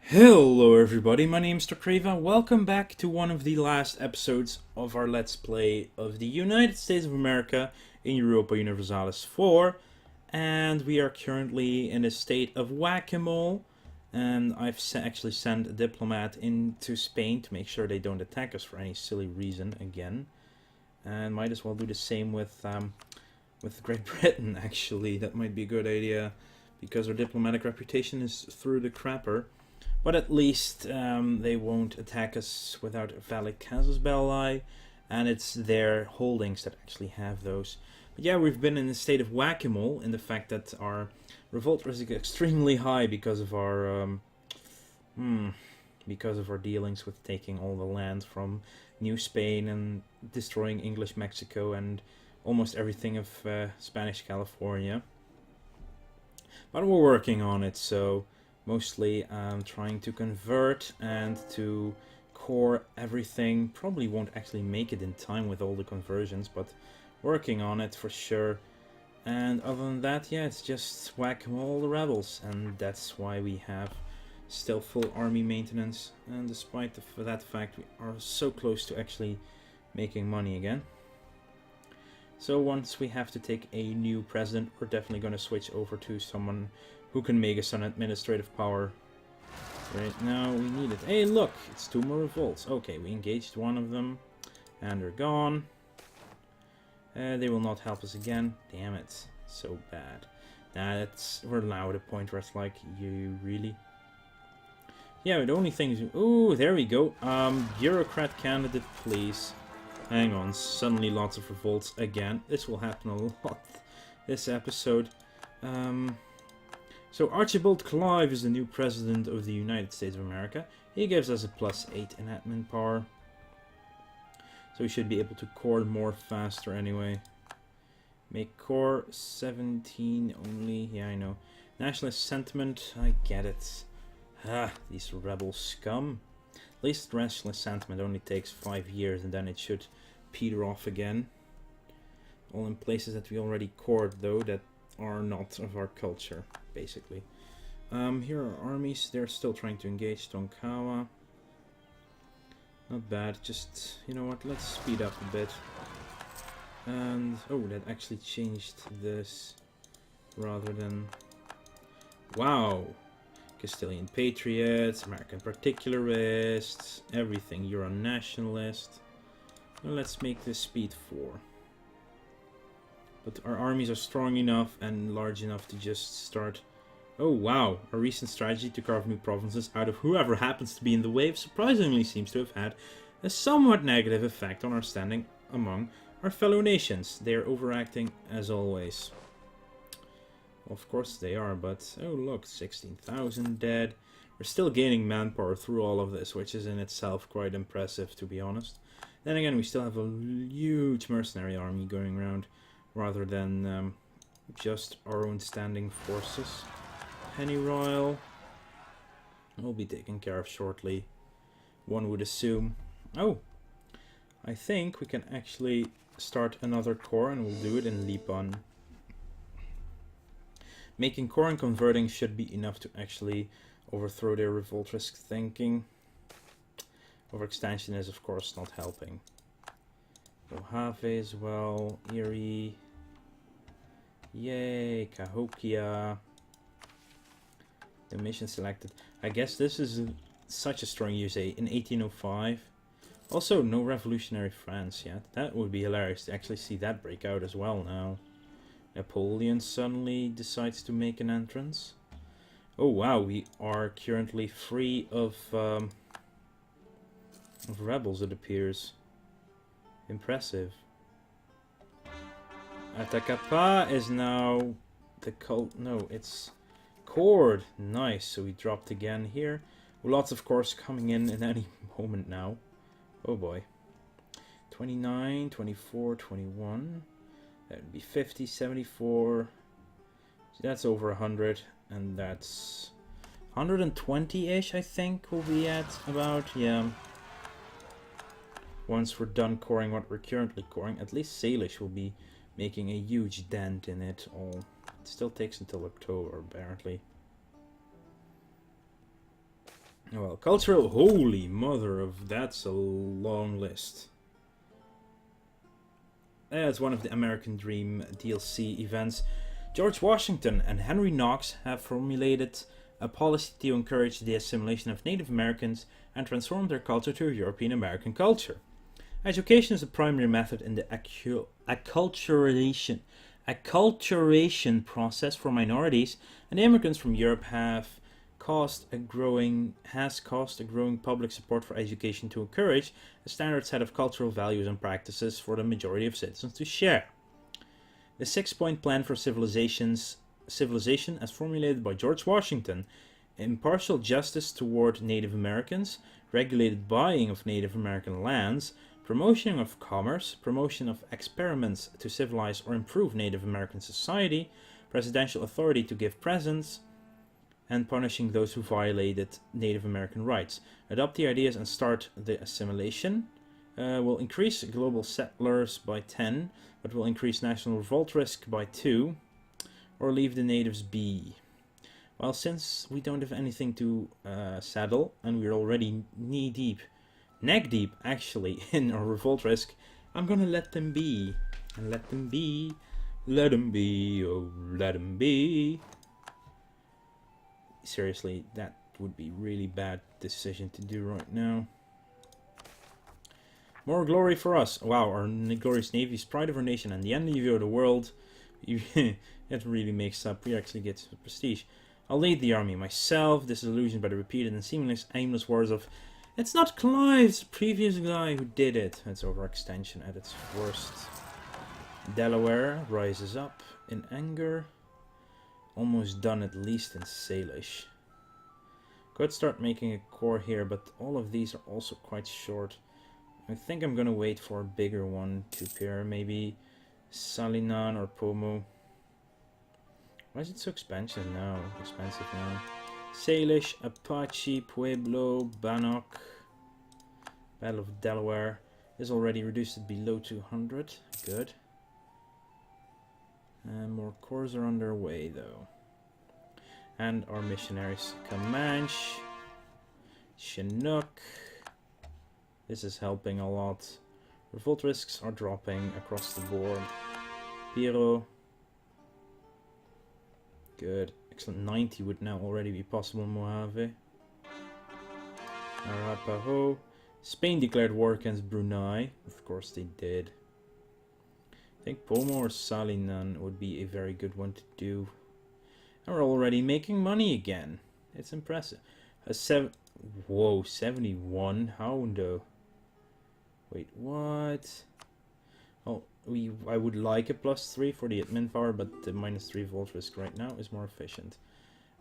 Hello everybody, my name is Kreva. Welcome back to one of the last episodes of our Let's Play of the United States of America in Europa Universalis 4. And we are currently in a state of whack-a-mole. And I've actually sent a diplomat into Spain to make sure they don't attack us for any silly reason again. And might as well do the same with Great Britain, actually. That might be a good idea, because our diplomatic reputation is through the crapper. But at least they won't attack us without a valid casus belli, and it's their holdings that actually have those. But yeah, we've been in a state of whack-a-mole in the fact that our revolt risk is extremely high because of our dealings with taking all the land from New Spain and destroying English Mexico and almost everything of Spanish California. But we're working on it, so mostly trying to convert and to core everything. Probably won't actually make it in time with all the conversions, but working on it for sure. And other than that, yeah, it's just whack all the rebels, and that's why we have still full army maintenance. And despite that fact, we are so close to actually making money again. So once we have to take a new president, we're definitely going to switch over to someone who can make us an administrative power. Right now we need it. Hey, look! It's 2 more revolts. Okay, we engaged one of them. And they're gone. They will not help us again. Damn it. So bad. Nah, we're now at a point where it's like, you really? Yeah, the only thing is... Ooh, there we go. Bureaucrat candidate, please. Hang on. Suddenly lots of revolts again. This will happen a lot this episode. So Archibald Clive is the new president of the United States of America. He gives us a +8 in admin power. So we should be able to core more faster anyway. Make core 17 only. Yeah, I know. Nationalist sentiment, I get it. Ah, these rebel scum. At least nationalist sentiment only takes 5 years and then it should peter off again. All in places that we already cored though, that are not of our culture, basically. Here are armies. They're still trying to engage Tonkawa. Not bad. Just, you know what, let's speed up a bit. And, oh, that actually changed this rather than... Wow! Castilian Patriots, American Particularists, everything. You're a nationalist. Well, let's make this speed 4. But our armies are strong enough and large enough to just start... Oh wow, our recent strategy to carve new provinces out of whoever happens to be in the wave surprisingly seems to have had a somewhat negative effect on our standing among our fellow nations. They are overacting as always. Of course they are, but oh look, 16,000 dead. We're still gaining manpower through all of this, which is in itself quite impressive, to be honest. Then again, we still have a huge mercenary army going around, rather than just our own standing forces. Pennyroyal will be taken care of shortly, one would assume. Oh, I think we can actually start another core, and we'll do it in Lipan. Making core and converting should be enough to actually overthrow their revolt risk thinking. Overextension is of course not helping. Mojave as well, Erie. Yay, Cahokia. The mission selected. I guess this is such a strong USA in 1805. Also, no revolutionary France yet. That would be hilarious to actually see that break out as well now. Napoleon suddenly decides to make an entrance. Oh wow, we are currently free of rebels, it appears. Impressive. Atacapa is now the cult. No, it's Cord. Nice. So we dropped again here. Lots of course coming in any moment now. Oh boy. 29, 24, 21. That would be 50, 74. So that's over 100. And that's 120-ish, I think, we'll be at about. Yeah. Once we're done coring what we're currently coring, at least Salish will be making a huge dent in it all. It still takes until October, apparently. Well, cultural, holy mother of, that's a long list. As one of the American Dream DLC events, George Washington and Henry Knox have formulated a policy to encourage the assimilation of Native Americans and transform their culture to European American culture. Education is the primary method in the acculturation process for minorities, and immigrants from Europe has caused a growing public support for education to encourage a standard set of cultural values and practices for the majority of citizens to share. The 6-point plan for civilization, as formulated by George Washington, impartial justice toward Native Americans, regulated buying of Native American lands, promotion of commerce, promotion of experiments to civilize or improve Native American society, presidential authority to give presents, and punishing those who violated Native American rights. Adopt the ideas and start the assimilation. Will increase global settlers by 10, but will increase national revolt risk by 2, or leave the natives be. Well, since we don't have anything to saddle, and we're already knee-deep, neck-deep actually, in our revolt risk, I'm gonna let them be. And let them be. Let them be, oh, let them be. Seriously, that would be really bad decision to do right now. More glory for us. Wow, our glorious navy is pride of our nation and the envy of the world. It really makes up. We actually get prestige. I'll lead the army myself, disillusioned by the repeated and seemingly aimless wars of, it's not Clive's previous guy who did it. It's overextension at its worst. Delaware rises up in anger. Almost done, at least in Salish. Could start making a core here, but all of these are also quite short. I think I'm gonna wait for a bigger one to appear. Maybe Salinan or Pomo. Why is it so expensive now? Salish, Apache, Pueblo, Bannock. Battle of Delaware is already reduced to below 200. Good. And more cores are underway though. And our missionaries, Comanche, Chinook. This is helping a lot. Revolt risks are dropping across the board. Piro. Good. Excellent. 90 would now already be possible in Mojave. Arapaho. Spain declared war against Brunei. Of course they did. I think Pomo or Salinan would be a very good one to do. And we're already making money again. It's impressive. Whoa, 71. How though? Wait, what? Oh, I would like a +3 for the admin power, but the -3 volt risk right now is more efficient.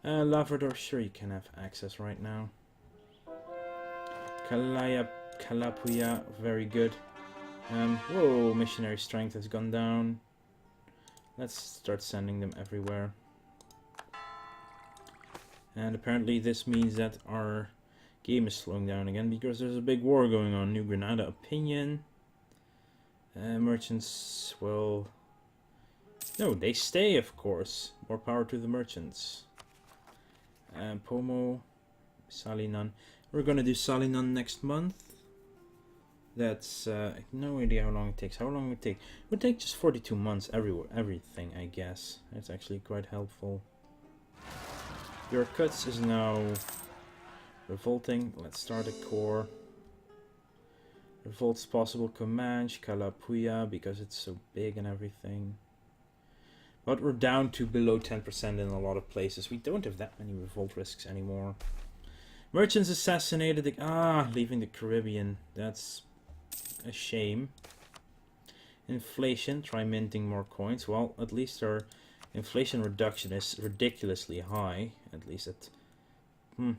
Labrador, sure you can have access right now. Kalapuya, very good. Whoa, missionary strength has gone down. Let's start sending them everywhere. And apparently this means that our game is slowing down again because there's a big war going on. New Granada opinion. Merchants, well... No, they stay, of course. More power to the merchants. Pomo, Salinan. We're gonna do Salinan next month. That's, no idea how long it takes. How long would it take? It would take just 42 months everything, I guess. That's actually quite helpful. Your cuts is now revolting. Let's start a core. Revolt's possible Comanche, Kalapuya, because it's so big and everything. But we're down to below 10% in a lot of places. We don't have that many revolt risks anymore. Merchants assassinated leaving the Caribbean. That's a shame. Inflation, try minting more coins. Well, at least our inflation reduction is ridiculously high. At least it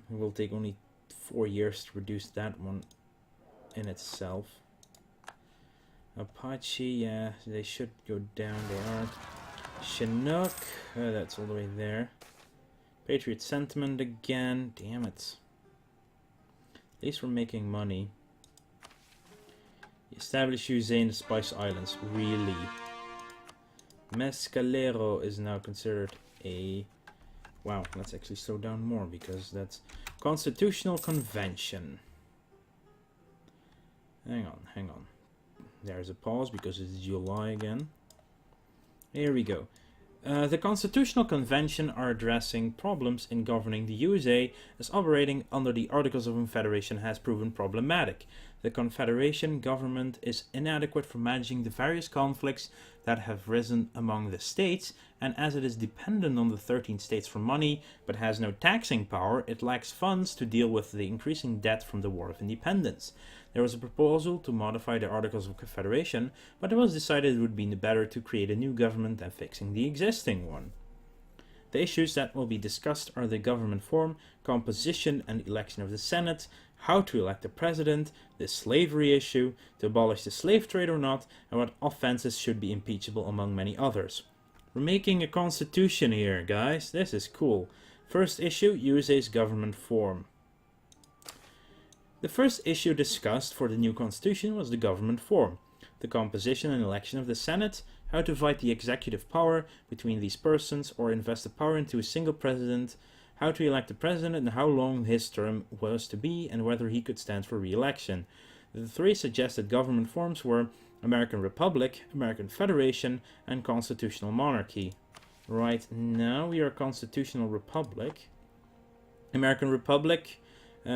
will take only 4 years to reduce that one in itself. Apache, yeah, they should go down. They are. Chinook, that's all the way there. Patriot sentiment again. Damn it. At least we're making money. Establish USA in the Spice Islands. Really? Mescalero is now considered a wow, let's actually slow down more because that's Constitutional Convention. Hang on. There's a pause because it's July again. Here we go. The Constitutional Convention are addressing problems in governing the USA as operating under the Articles of Confederation has proven problematic. The Confederation government is inadequate for managing the various conflicts that have risen among the states, and as it is dependent on the 13 states for money but has no taxing power, it lacks funds to deal with the increasing debt from the War of Independence. There was a proposal to modify the Articles of Confederation, but it was decided it would be better to create a new government than fixing the existing one. The issues that will be discussed are the government form, composition and election of the Senate, how to elect a president, the slavery issue, to abolish the slave trade or not, and what offenses should be impeachable among many others. We're making a constitution here, guys. This is cool. First issue, USA's government form. The first issue discussed for the new constitution was the government form, the composition and election of the Senate, how to divide the executive power between these persons or invest the power into a single president, how to elect the president and how long his term was to be and whether he could stand for re-election. The three suggested government forms were American Republic, American Federation, and Constitutional Monarchy. Right now we are Constitutional Republic. American Republic,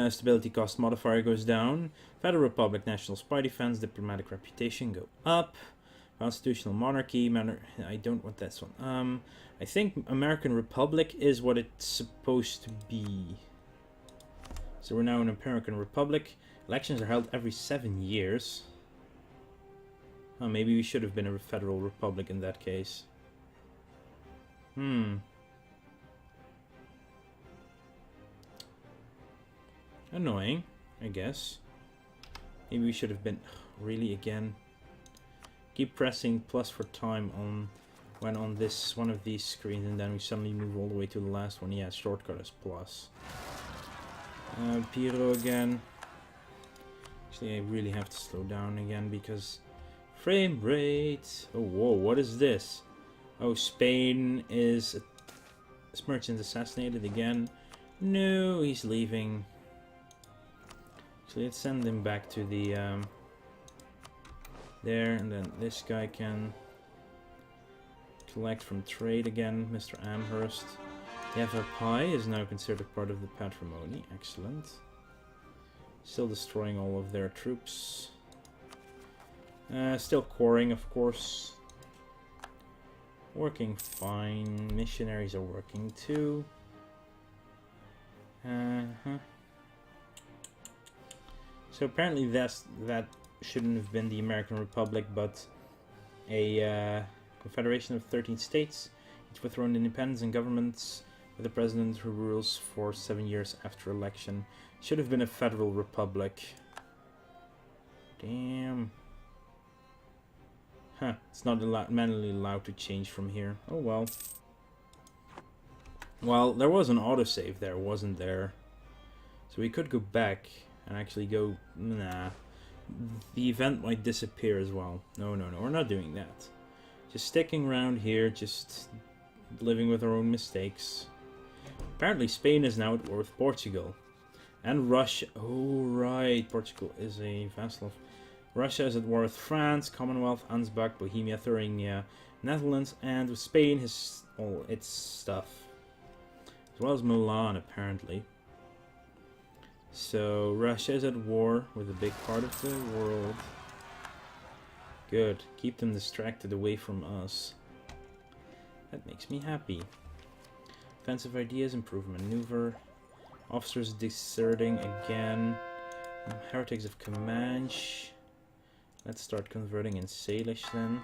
stability cost modifier goes down. Federal Republic, national spy defense, diplomatic reputation go up. Constitutional Monarchy, I don't want this one. I think American Republic is what it's supposed to be. So we're now in American Republic. Elections are held every 7 years. Oh, maybe we should have been a federal republic in that case. Annoying, I guess. Maybe we should have been... Really, again? Keep pressing plus for time on when on this one of these screens, and then we suddenly move all the way to the last one. Yeah, shortcut is plus. Piro again. Actually, I really have to slow down again because frame rate. Oh, whoa, what is this? Oh, Spain is merchant assassinated again. No, he's leaving. Actually, let's send him back to the there, and then this guy can collect from trade again. Mr. Amherst. Yavapai is now considered part of the patrimony. Excellent. Still destroying all of their troops. Still coring, of course. Working fine. Missionaries are working too. So apparently that shouldn't have been the American Republic, but a confederation of 13 states, each with their own independence and governments, with a president who rules for 7 years after election. Should have been a federal republic. Damn. Huh, it's not manually allowed to change from here. Oh well. Well, there was an autosave there, wasn't there? So we could go back and actually go... Nah. The event might disappear as well. No, we're not doing that. Just sticking around here, just living with our own mistakes. Apparently Spain is now at war with Portugal. And Russia. Oh, right. Portugal is a vassal of... Russia is at war with France, Commonwealth, Ansbach, Bohemia, Thuringia, Netherlands, and with Spain has all its stuff. As well as Milan, apparently. So, Russia is at war with a big part of the world. Good. Keep them distracted away from us. That makes me happy. Offensive ideas, improve maneuver. Officers deserting again. Heretics of Comanche. Let's start converting in Salish then.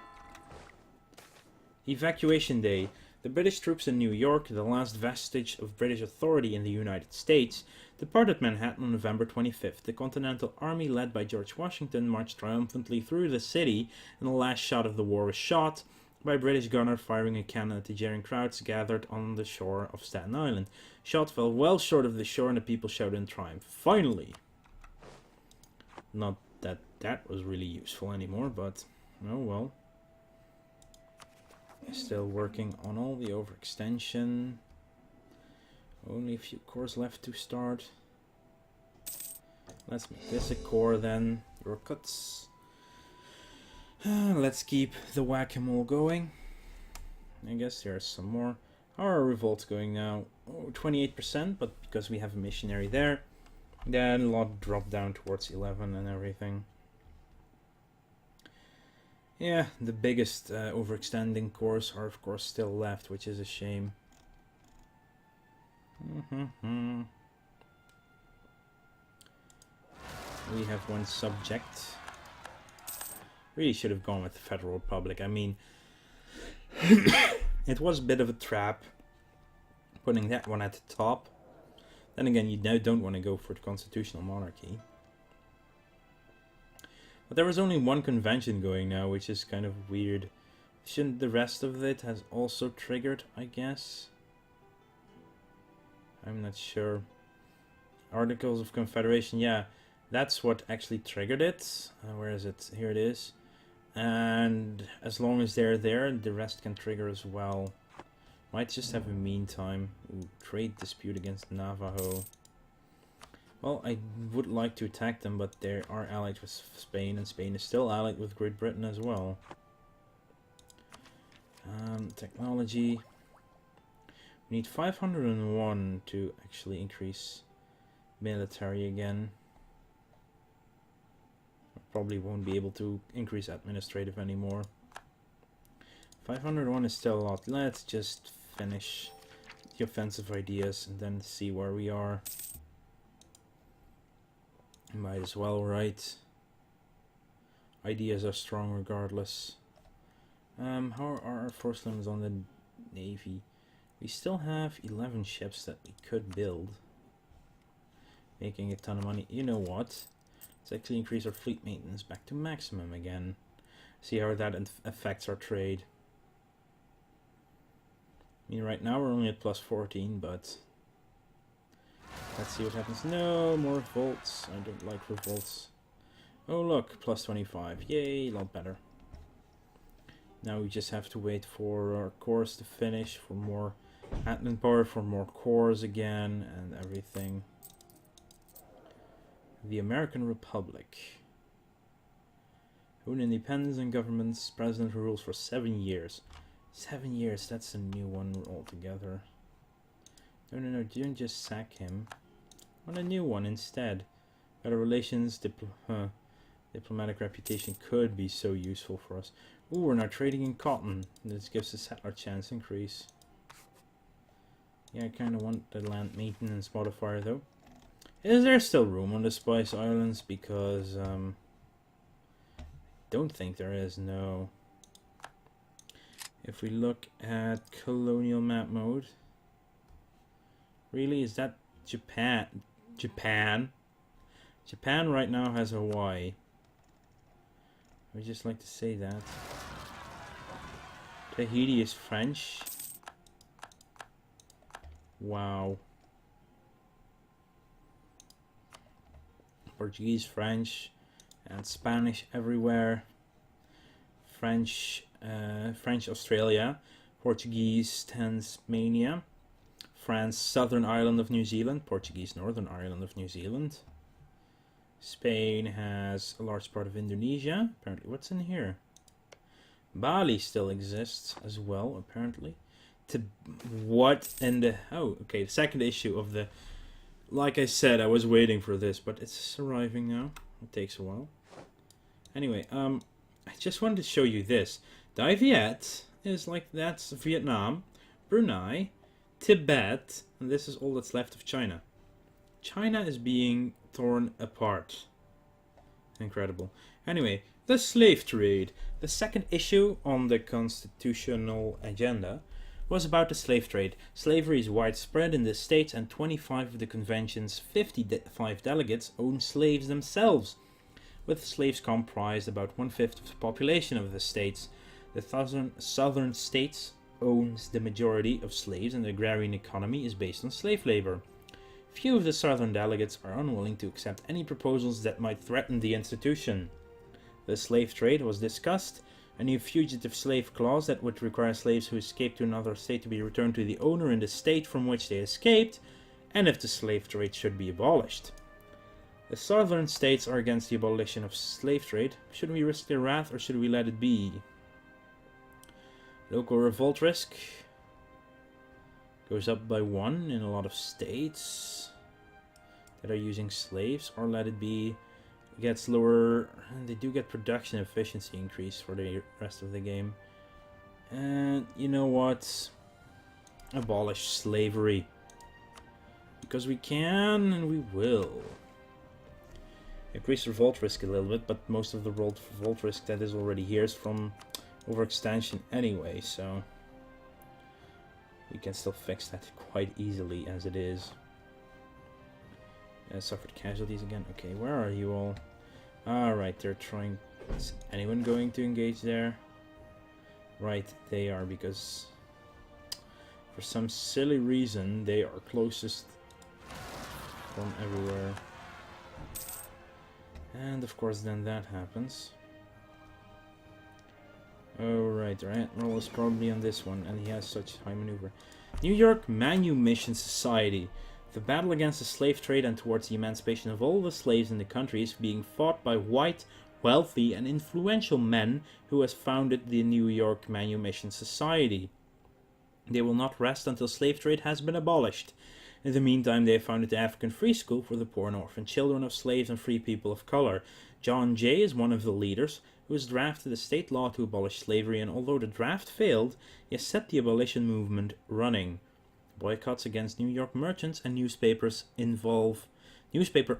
Evacuation Day. The British troops in New York, the last vestige of British authority in the United States, departed Manhattan on November 25th. The Continental Army, led by George Washington, marched triumphantly through the city, and the last shot of the war was shot by a British gunner firing a cannon at the jeering crowds gathered on the shore of Staten Island. Shot fell well short of the shore, and the people shouted in triumph. Finally! Not that that was really useful anymore, but oh well. Still working on all the overextension. Only a few cores left to start. Let's make this a core then. Your cuts. Let's keep the whack-a-mole going. I guess there's some more. How are our revolts going now? Oh, 28%, but because we have a missionary there, then a lot dropped down towards 11 and everything. Yeah, the biggest overextending cores are of course still left, which is a shame. We have one subject. Really should have gone with the Federal Republic. I mean, it was a bit of a trap putting that one at the top. Then again, you now don't want to go for the constitutional monarchy. But there was only one convention going now, which is kind of weird. Shouldn't the rest of it has also triggered, I guess? I'm not sure. Articles of Confederation, yeah. That's what actually triggered it. Where is it? Here it is. And as long as they're there, the rest can trigger as well. Might just have a meantime. Ooh, trade dispute against Navajo. Well, I would like to attack them, but they are allied with Spain, and Spain is still allied with Great Britain as well. Technology. We need 501 to actually increase military again. Probably won't be able to increase administrative anymore. 501 is still a lot. Let's just finish the offensive ideas and then see where we are. Might as well, right? Ideas are strong regardless. How are our force limits on the Navy? We still have 11 ships that we could build. Making a ton of money. You know what? Let's actually increase our fleet maintenance back to maximum again. See how that affects our trade. I mean, right now we're only at plus 14, but let's see what happens. No more revolts. I don't like revolts. Oh look, plus 25. Yay, a lot better. Now we just have to wait for our cores to finish, for more admin power, for more cores again, and everything. The American Republic. Own independence and government's president who rules for 7 years. 7 years, that's a new one altogether. No, don't just sack him. Want a new one instead. Better relations, diplomatic reputation could be so useful for us. Ooh, we're now trading in cotton. This gives the settler chance increase. Yeah, I kind of want the land maintenance modifier though. Is there still room on the Spice Islands? Because, don't think there is, no. If we look at colonial map mode. Really, is that Japan? Japan right now has Hawaii. I would just like to say that. Tahiti is French. Wow. Portuguese, French, and Spanish everywhere. French, Australia. Portuguese, Tasmania. France, southern island of New Zealand. Portuguese, northern island of New Zealand. Spain has a large part of Indonesia. Apparently, what's in here? Bali still exists as well, apparently. What in the... Oh, okay, the second issue of the... Like I said, I was waiting for this, but it's arriving now. It takes a while. Anyway, I just wanted to show you this. Dai Viet is like, that's Vietnam, Brunei, Tibet, and this is all that's left of China. China is being torn apart. Incredible. Anyway, the slave trade. The second issue on the constitutional agenda was about the slave trade. Slavery is widespread in the states, and 25 of the convention's 55 delegates own slaves themselves, with slaves comprised about 1/5 of the population of the states. The southern states owns the majority of slaves, and the agrarian economy is based on slave labor. Few of the southern delegates are unwilling to accept any proposals that might threaten the institution. The slave trade was discussed. A new fugitive slave clause that would require slaves who escaped to another state to be returned to the owner in the state from which they escaped and if the slave trade should be abolished. The southern states are against the abolition of slave trade. Should we risk their wrath or should we let it be? Local revolt risk goes up by 1 in a lot of states that are using slaves, or let it be. Gets lower. They do get production efficiency increase for the rest of the game. And you know what? Abolish slavery. Because we can and we will. Increase revolt risk a little bit, but most of the revolt risk that is already here is from overextension anyway, so we can still fix that quite easily as it is. Suffered casualties again. Okay, where are you all? Alright, they're trying... Is anyone going to engage there? Right, they are, because for some silly reason they are closest from everywhere. And of course then that happens. Oh right, our admiral is probably on this one, and he has such high maneuver. Yorkmanumission Society. The battle against the slave trade and towards the emancipation of all the slaves in the country is being fought by white, wealthy and influential men who has founded the New Yorkmanumission Society. They will not rest until slave trade has been abolished. In the meantime, they have founded the African Free School for the poor and orphan children of slaves and free people of color. John Jay is one of the leaders, who has drafted a state law to abolish slavery, and although the draft failed, he has set the abolition movement running. Boycotts against New York merchants and newspaper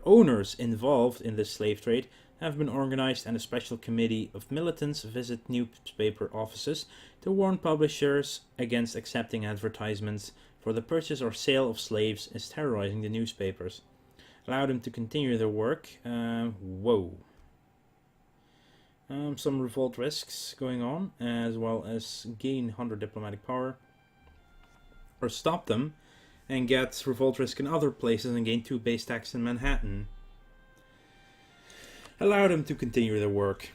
owners involved in the slave trade have been organized, and a special committee of militants visit newspaper offices to warn publishers against accepting advertisements for the purchase or sale of slaves is terrorizing the newspapers. Allow them to continue their work. Some revolt risks going on, as well as gain 100 diplomatic power. Or stop them and get revolt risk in other places and gain 2 base tax in Manhattan. Allow them to continue their work.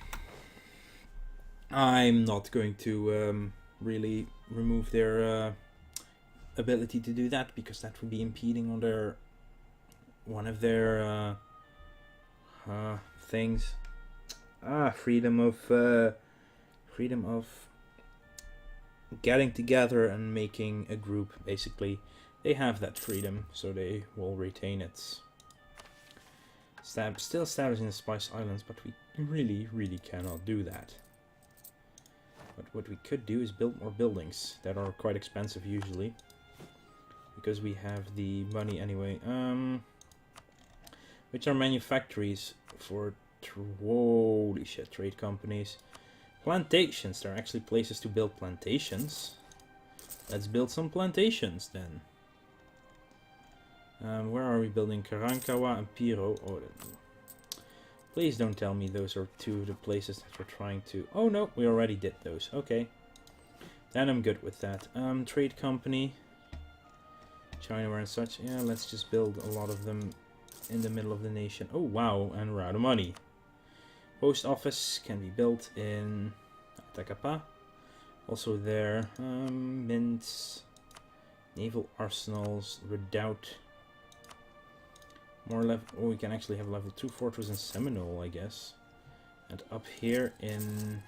I'm not going to really remove their ability to do that, because that would be impeding on their one of their things. Freedom of getting together and making a group, basically. They have that freedom, so they will retain it. Still establishing the Spice Islands, but we really cannot do that. But what we could do is build more buildings that are quite expensive usually, because we have the money anyway. Which are manufactories for holy shit, trade companies. Plantations. There are actually places to build plantations. Let's build some plantations then. Where are we building? Karankawa and Piro. Oh, please don't tell me those are 2 of the places that we're trying to... Oh no, we already did those. Okay. Then I'm good with that. Trade company. Chinaware and such. Yeah, let's just build a lot of them in the middle of the nation. Oh wow, and we're out of money. Post office can be built in Takapa. Also there. Mints. Naval arsenals. Redoubt. More level. Oh, we can actually have level 2 fortress in Seminole, I guess. And up here in...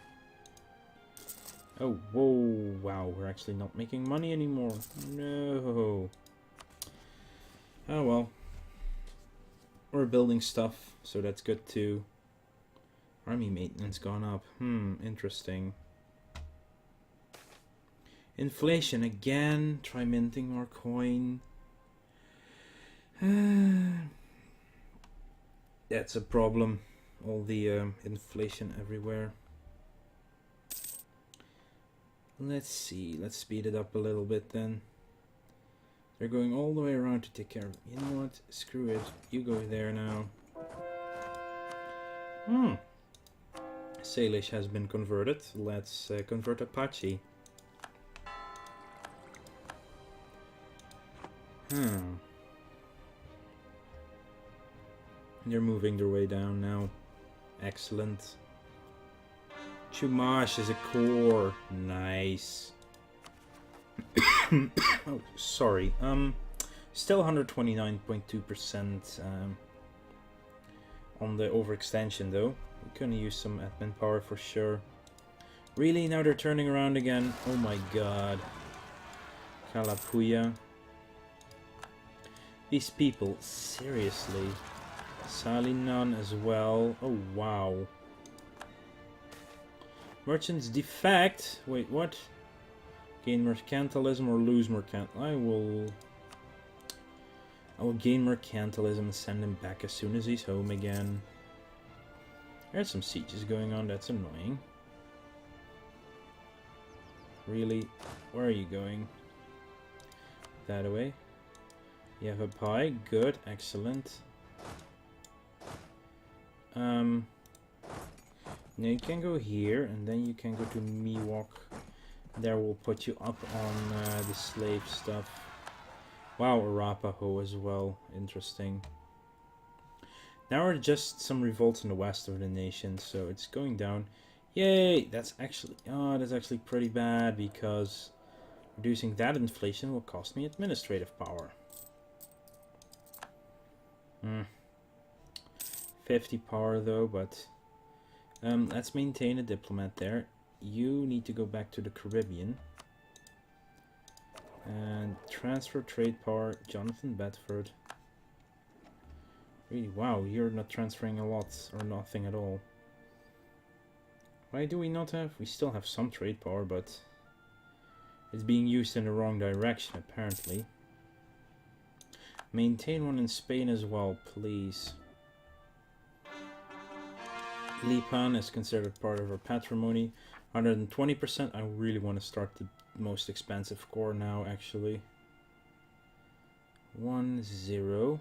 Oh, whoa, wow, we're actually not making money anymore. No. Oh well. We're building stuff, so that's good too. Army maintenance gone up. Interesting. Inflation again. Try minting more coin. That's a problem. All the inflation everywhere. Let's see. Let's speed it up a little bit then. They're going all the way around to take care of it. You know what? Screw it. You go there now. Salish has been converted. Let's convert Apache. They're moving their way down now. Excellent. Chumash is a core. Nice. Oh, sorry. Still 129.2% on the overextension though. We're gonna use some admin power for sure. Really? Now they're turning around again? Oh my god. Kalapuya. These people, seriously. Salinan as well. Oh wow. Merchants defect. Wait, what? Gain mercantilism or lose mercantilism? I will gain mercantilism and send him back as soon as he's home again. There's some sieges going on, that's annoying. Really? Where are you going? That way. You have a pie. Good, excellent. Now you can go here, and then you can go to Miwok. There we'll put you up on the slave stuff. Wow, Arapaho as well. Interesting. Now are just some revolts in the west of the nation, so it's going down. Yay! That's actually pretty bad, because reducing that inflation will cost me administrative power. 50 power though, but let's maintain a diplomat there. You need to go back to the Caribbean. And transfer trade power, Jonathan Bedford. Really, wow, you're not transferring a lot, or nothing at all. Why do we not have? We still have some trade power, but it's being used in the wrong direction, apparently. Maintain one in Spain as well, please. Lipan is considered part of our patrimony. 120%. I really want to start the most expensive core now, actually. 1-0.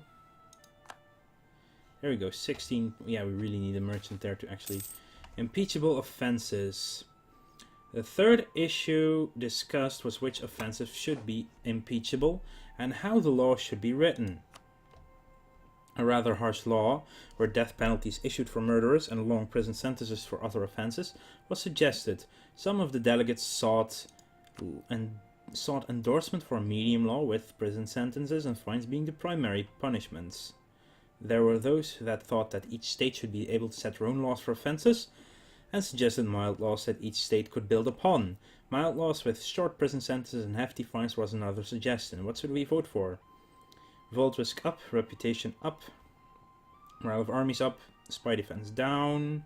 There we go. 16. Yeah, we really need a merchant there to actually... Impeachable offenses. The third issue discussed was which offenses should be impeachable and how the law should be written. A rather harsh law, where death penalties issued for murderers and long prison sentences for other offenses, was suggested. Some of the delegates sought endorsement for a medium law, with prison sentences and fines being the primary punishments. There were those that thought that each state should be able to set their own laws for offenses, and suggested mild laws that each state could build upon. Mild laws with short prison sentences and hefty fines was another suggestion. What should we vote for? Revolt risk up, reputation up, morale of armies up, spy defense down,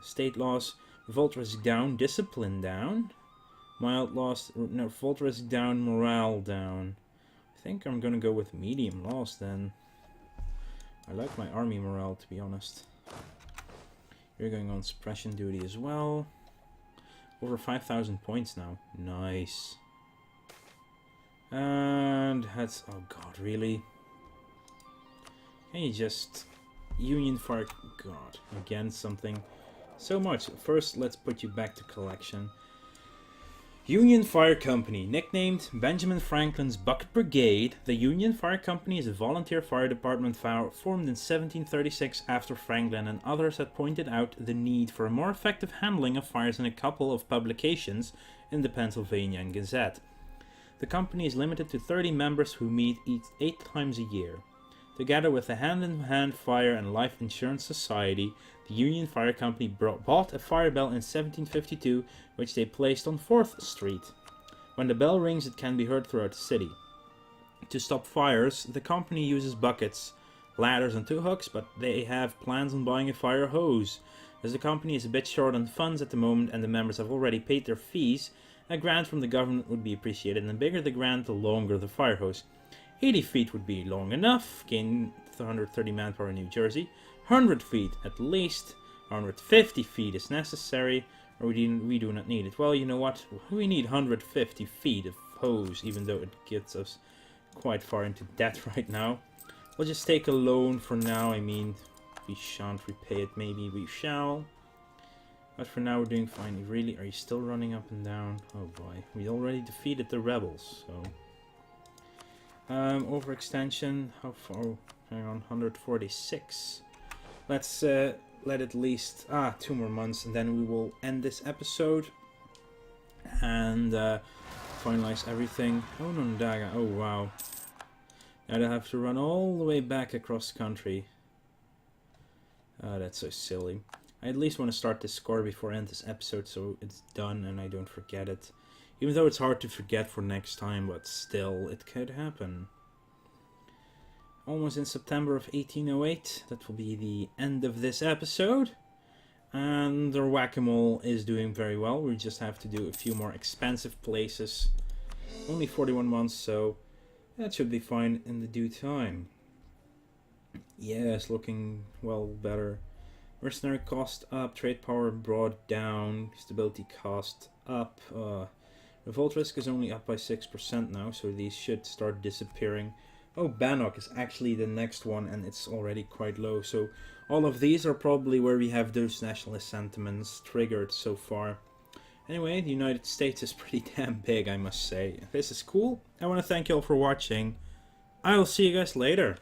state laws, revolt risk down, discipline down, mild laws, no, revolt risk down, morale down. I think I'm gonna go with medium laws then. I like my army morale, to be honest. You're going on suppression duty as well. Over 5,000 points now. Nice. And that's... oh god, really? Can you just... Union Fire... god, again something. So much. First, let's put you back to collection. Union Fire Company, nicknamed Benjamin Franklin's Bucket Brigade. The Union Fire Company is a volunteer fire department formed in 1736 after Franklin and others had pointed out the need for a more effective handling of fires in a couple of publications in the Pennsylvania Gazette. The company is limited to 30 members who meet 8 times a year. Together with the Hand-in-Hand Fire and Life Insurance Society, the Union Fire Company bought a fire bell in 1752, which they placed on 4th Street. When the bell rings, it can be heard throughout the city. To stop fires, the company uses buckets, ladders and 2 hooks, but they have plans on buying a fire hose. As the company is a bit short on funds at the moment and the members have already paid their fees, a grant from the government would be appreciated, and the bigger the grant, the longer the fire hose. 80 feet would be long enough, gain 130 manpower in New Jersey. 100 feet at least, 150 feet is necessary, or we do not need it. Well, you know what, we need 150 feet of hose, even though it gets us quite far into debt right now. We'll just take a loan for now. I mean, we shan't repay it, maybe we shall. But for now we're doing fine. Really, are you still running up and down? Oh boy, we already defeated the rebels, so... overextension, how far? Hang on, 146. Let's let at least 2 more months, and then we will end this episode. And finalize everything. Oh, Nondaga. Oh, wow. Now they have to run all the way back across country. Oh, that's so silly. I at least want to start this score before I end this episode so it's done and I don't forget it. Even though it's hard to forget for next time, but still, it could happen. Almost in September of 1808. That will be the end of this episode. And our whack-a-mole is doing very well. We just have to do a few more expensive places. Only 41 months, so that should be fine in the due time. Yes, looking well better. Mercenary cost up, trade power brought down, stability cost up. Revolt risk is only up by 6% now, so these should start disappearing. Oh, Bannock is actually the next one, and it's already quite low. So all of these are probably where we have those nationalist sentiments triggered so far. Anyway, the United States is pretty damn big, I must say. This is cool. I want to thank you all for watching. I'll see you guys later.